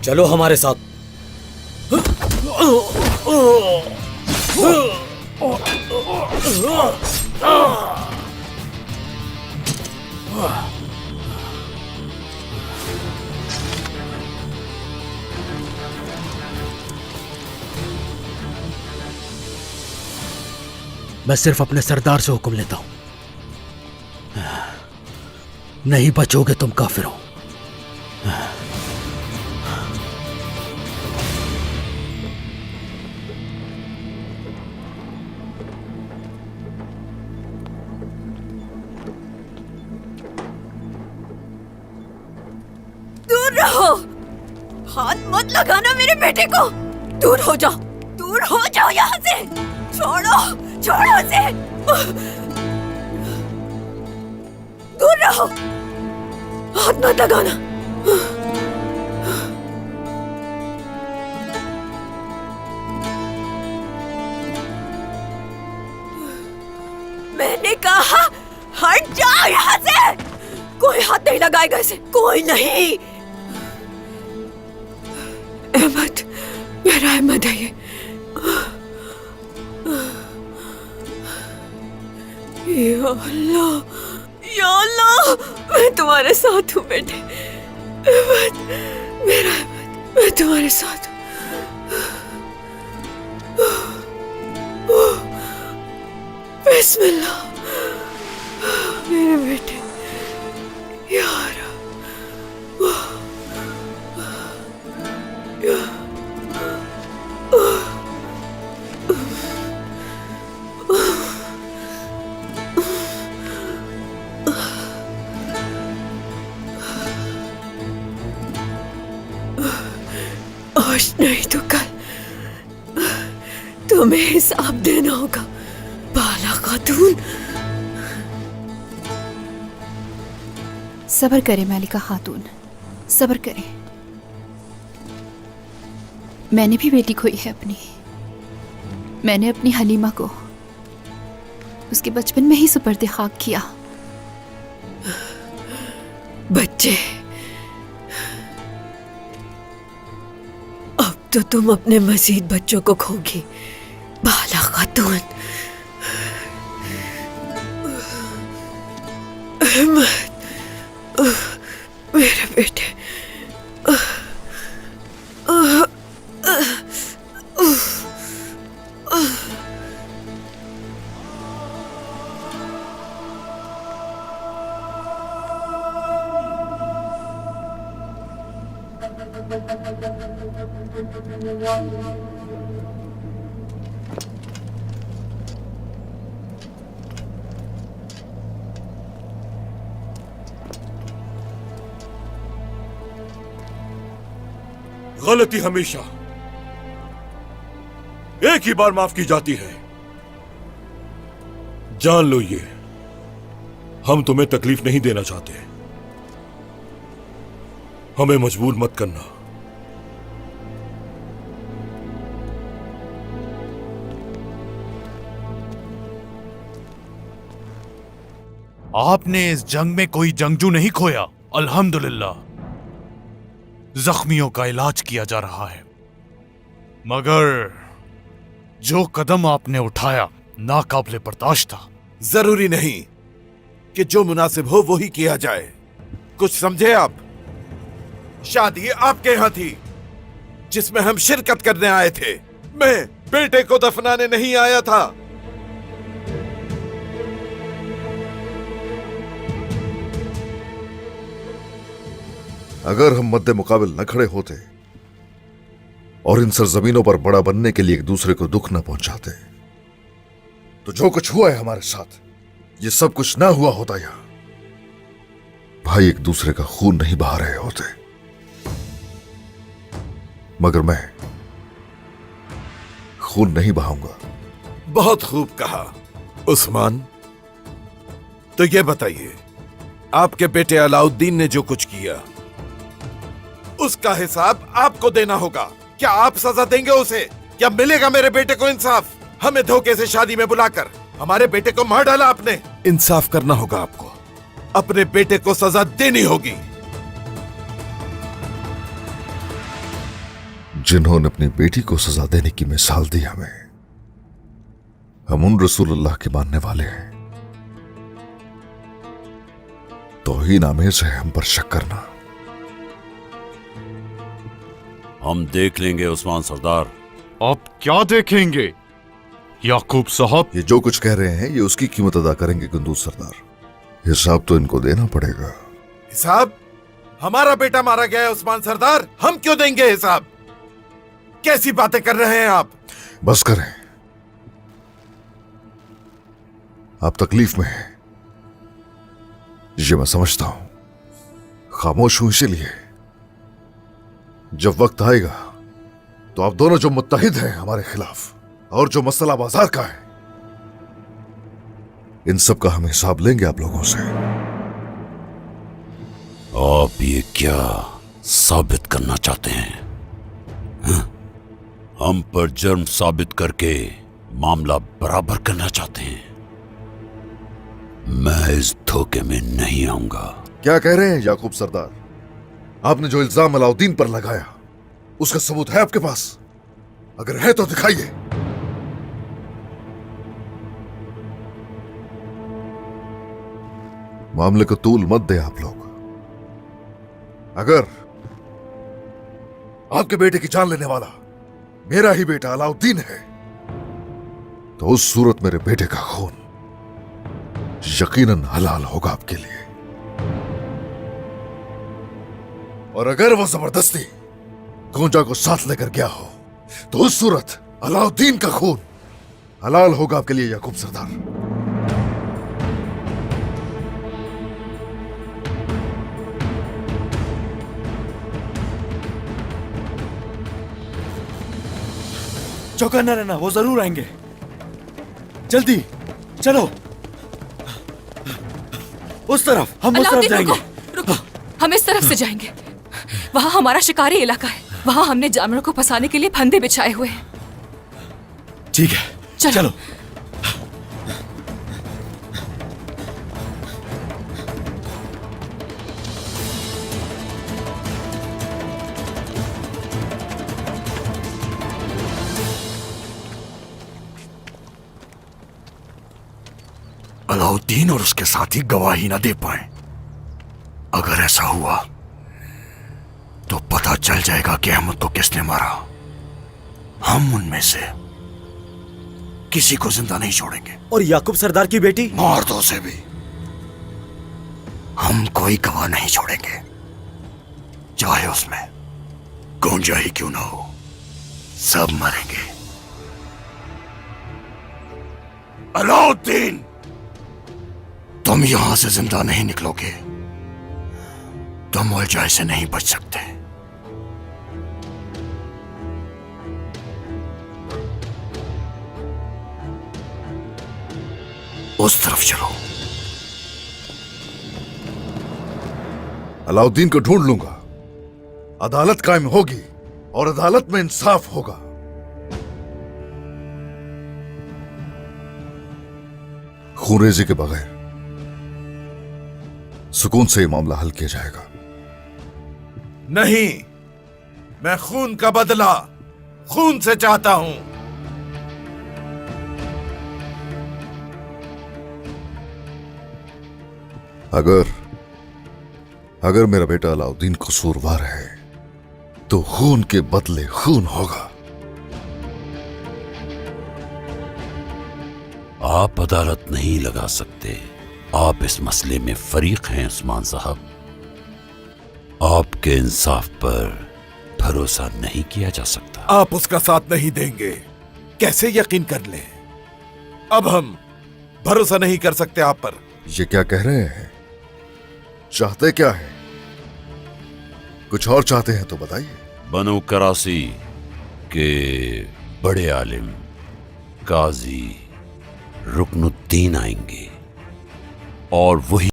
चलो हमारे साथ। मैं सिर्फ अपने सरदार से हुक्म लेता हूं। नहीं बचोगे तुम काफिरों। दूर रहो, हाथ मत लगाना मेरे बेटे को। दूर हो जाओ, दूर हो जाओ यहाँ से। छोड़ो, छोड़ो उसे। दूर रहो, हाथ मत लगाना। मैंने कहा हट जाओ यहाँ से। कोई हाथ नहीं लगाएगा इसे, कोई नहीं। अहमद, मेरा अहमद है ये। या अल्लाह, या अल्लाह, मैं तुम्हारे साथ हूँ बेटे। अहमद, मेरा अहमद, मैं तुम्हारे साथ हूँ। बिस्मिल्लाह, मेरे बेटे। यार, आज नहीं तो कल तुम्हें हिसाब देना होगा बाला खातून। सब्र करें मालिका खातून, सब्र करें। मैंने भी बेटी खोई है अपनी। मैंने अपनी हलीमा को उसके बचपन में ही सुपर्दे खाक किया। बच्चे, अब तो तुम अपने मजीद बच्चों को खोगी बाला खातून। अहमद, मेरे बेटे। गलती हमेशा एक ही बार माफ की जाती है। जान लो ये, हम तुम्हें तकलीफ नहीं देना चाहते। हमें मजबूर मत करना। आपने इस जंग में कोई जंगजू नहीं खोया, अल्हम्दुलिल्लाह। जख्मियों का इलाज किया जा रहा है, मगर जो कदम आपने उठाया नाकाबिले बर्दाश्त था। जरूरी नहीं कि जो मुनासिब हो वो ही किया जाए। कुछ समझे आप? शादी आपके यहां थी जिसमें हम शिरकत करने आए थे। मैं बेटे को दफनाने नहीं आया था। अगर हम मद्दे मुकाबिल न खड़े होते और इन सरजमीनों पर बड़ा बनने के लिए एक दूसरे को दुख न पहुंचाते, तो जो कुछ हुआ है हमारे साथ, ये सब कुछ ना हुआ होता। यहां भाई एक दूसरे का खून नहीं बहा रहे होते। मगर मैं खून नहीं बहाऊंगा। बहुत खूब कहा उस्मान। तो ये बताइए, आपके बेटे अलाउद्दीन ने जो कुछ किया उसका हिसाब आपको देना होगा। क्या आप सजा देंगे उसे? क्या मिलेगा मेरे बेटे को इंसाफ? हमें धोखे से शादी में बुलाकर हमारे बेटे को मार डाला आपने। इंसाफ करना होगा आपको, अपने बेटे को सजा देनी होगी। जिन्होंने अपनी बेटी को सजा देने की मिसाल दी हमें, हम उन रसूलुल्लाह के मानने वाले हैं। तौहीन आमेज है हम पर शक करना। हम देख लेंगे उस्मान सरदार। आप क्या देखेंगे याकूब साहब? ये जो कुछ कह रहे हैं ये उसकी कीमत अदा करेंगे कुंदूज सरदार। हिसाब तो इनको देना पड़ेगा। हिसाब? हमारा बेटा मारा गया है उस्मान सरदार, हम क्यों देंगे हिसाब? कैसी बातें कर रहे हैं आप? बस करें, आप तकलीफ में हैं, ये मैं समझता हूं। खामोश हूं इसीलिए, जब वक्त आएगा तो आप दोनों जो मुत्तहिद हैं हमारे खिलाफ और जो मसला बाजार का है, इन सब का हम हिसाब लेंगे आप लोगों से। आप ये क्या साबित करना चाहते हैं? हम पर जुर्म साबित करके मामला बराबर करना चाहते हैं? मैं इस धोखे में नहीं आऊंगा। क्या कह रहे हैं याकूब सरदार? आपने जो इल्जाम अलाउद्दीन पर लगाया उसका सबूत है आपके पास? अगर है तो दिखाइए। मामले को तूल मत दे आप लोग। अगर आपके बेटे की जान लेने वाला मेरा ही बेटा अलाउद्दीन है तो उस सूरत मेरे बेटे का खून यकीनन हलाल होगा आपके लिए। और अगर वो जबरदस्ती गोंजा को साथ लेकर गया हो तो उस सूरत अलाउद्दीन का खून हलाल होगा आपके लिए याकूब सरदार। चौका न रहना, वो जरूर आएंगे। जल्दी चलो, उस तरफ, हम उस तरफ जाएंगे। रुको, हम इस तरफ से जाएंगे। वहाँ हमारा शिकारी इलाका है, वहाँ हमने जानवरों को फंसाने के लिए फंदे बिछाए हुए हैं। ठीक है, चलो। अलाउद्दीन और उसके साथी गवाही न दे पाए। अगर ऐसा हुआ तो पता चल जाएगा कि अहमद को किसने मारा। हम उनमें से किसी को जिंदा नहीं छोड़ेंगे। और याकूब सरदार की बेटी? मार दो उसे भी। हम कोई गवाह नहीं छोड़ेंगे, चाहे उसमें गोंजा ही क्यों ना हो। सब मरेंगे। अलाउद्दीन, तुम यहां से जिंदा नहीं निकलोगे। तुम उलझाई से नहीं बच सकते। उस तरफ चलो। अलाउद्दीन को ढूंढ लूंगा, अदालत कायम होगी और अदालत में इंसाफ होगा। खूनरेजी के बगैर सुकून से यह मामला हल किया जाएगा। नहीं, मैं खून का बदला खून से चाहता हूं। अगर मेरा बेटा अलाउद्दीन कसूरवार है तो खून के बदले खून होगा। आप अदालत नहीं लगा सकते। आप इस मसले में फरीक हैं उस्मान साहब। आपके इंसाफ पर भरोसा नहीं किया जा सकता। आप उसका साथ नहीं देंगे, कैसे यकीन कर लें? अब हम भरोसा नहीं कर सकते आप पर। ये क्या कह रहे हैं? चाहते क्या है? कुछ और चाहते हैं तो बताइए। बनो करासी के बड़े आलिम काजी रुकनुद्दीन आएंगे और वही